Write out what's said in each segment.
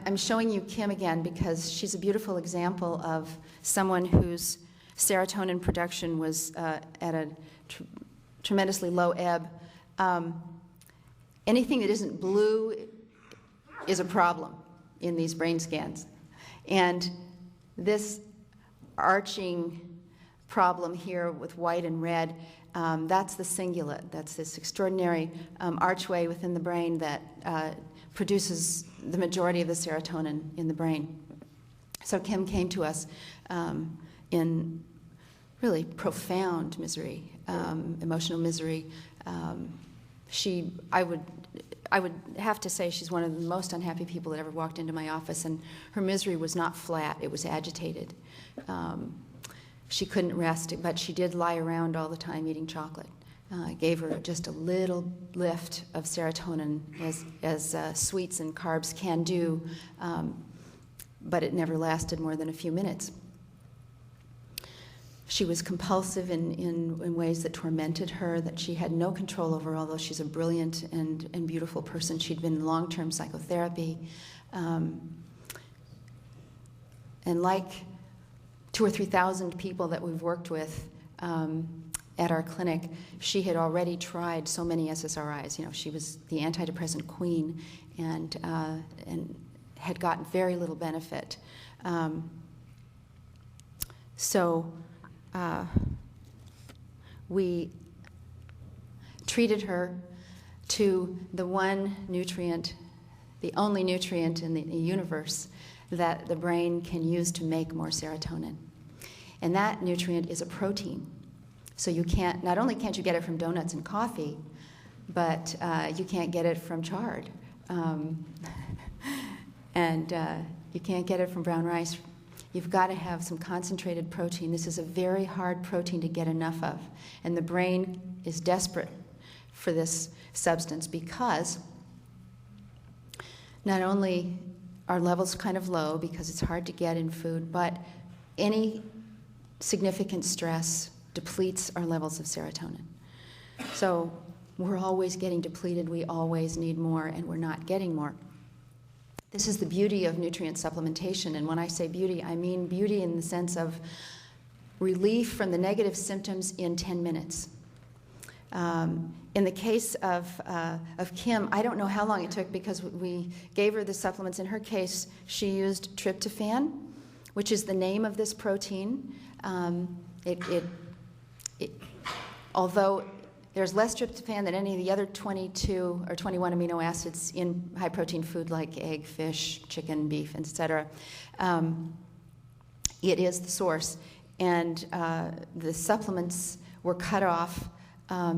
I'm showing you Kim again because she's a beautiful example of someone whose serotonin production was at a tremendously low ebb. Anything that isn't blue is a problem in these brain scans. And this arching problem here with white and red, that's the cingulate. That's this extraordinary archway within the brain that produces the majority of the serotonin in the brain. So Kim came to us in really profound misery, emotional misery. I would have to say she's one of the most unhappy people that ever walked into my office, and her misery was not flat, it was agitated. She couldn't rest, but she did lie around all the time eating chocolate. Gave her just a little lift of serotonin, as sweets and carbs can do, but it never lasted more than a few minutes. She was compulsive in ways that tormented her, that she had no control over, although she's a brilliant and beautiful person. She'd been in long-term psychotherapy. And like 2,000 or 3,000 people that we've worked with at our clinic, she had already tried so many SSRIs. You know, she was the antidepressant queen and had gotten very little benefit. We treated her to the one nutrient, the only nutrient in the universe that the brain can use to make more serotonin. And that nutrient is a protein. So you can't, not only can't you get it from donuts and coffee, but you can't get it from chard. And you can't get it from brown rice. You've got to have some concentrated protein. This is a very hard protein to get enough of. And the brain is desperate for this substance because not only are levels kind of low because it's hard to get in food, but any significant stress depletes our levels of serotonin. So we're always getting depleted, we always need more, and we're not getting more. This is the beauty of nutrient supplementation, and when I say beauty, I mean beauty in the sense of relief from the negative symptoms in 10 minutes. In the case of Kim, I don't know how long it took because we gave her the supplements. In her case, she used tryptophan, which is the name of this protein. Although there's less tryptophan than any of the other 22 or 21 amino acids in high-protein food like egg, fish, chicken, beef, etc., it is the source. And the supplements were cut off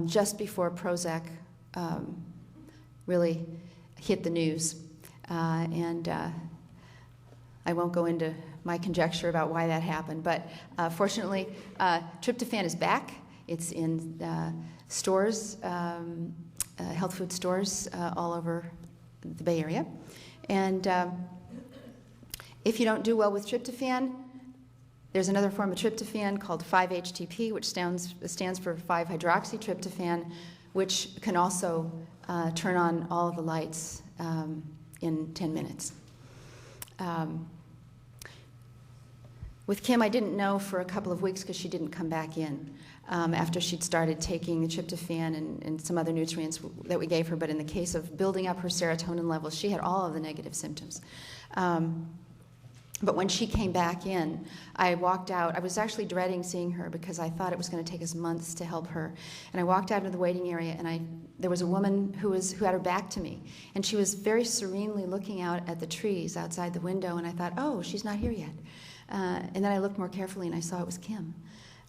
just before Prozac really hit the news. And I won't go into my conjecture about why that happened, but fortunately, tryptophan is back. It's in stores, health food stores all over the Bay Area. And if you don't do well with tryptophan, there's another form of tryptophan called 5-HTP, which stands for 5-hydroxytryptophan, which can also turn on all of the lights in 10 minutes. With Kim, I didn't know for a couple of weeks because she didn't come back in after she'd started taking the tryptophan and some other nutrients that we gave her. But in the case of building up her serotonin levels, she had all of the negative symptoms. But when she came back in, I walked out. I was actually dreading seeing her because I thought it was going to take us months to help her. And I walked out into the waiting area, and there was a woman who had her back to me. And she was very serenely looking out at the trees outside the window, and I thought, oh, she's not here yet. And then I looked more carefully, and I saw it was Kim.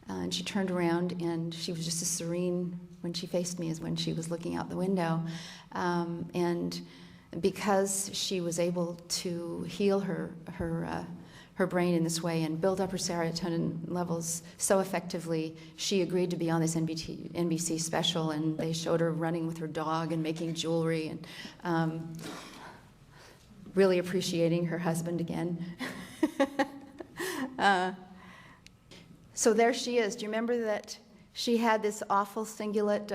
And she turned around, and she was just as serene when she faced me as when she was looking out the window. And because she was able to heal her brain in this way and build up her serotonin levels so effectively, she agreed to be on this NBC special, and they showed her running with her dog and making jewelry and really appreciating her husband again. So there she is. Do you remember that she had this awful cingulate?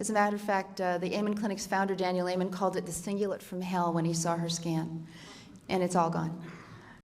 As a matter of fact, the Amen Clinic's founder, Daniel Amen, called it the cingulate from hell when he saw her scan. and it's all gone.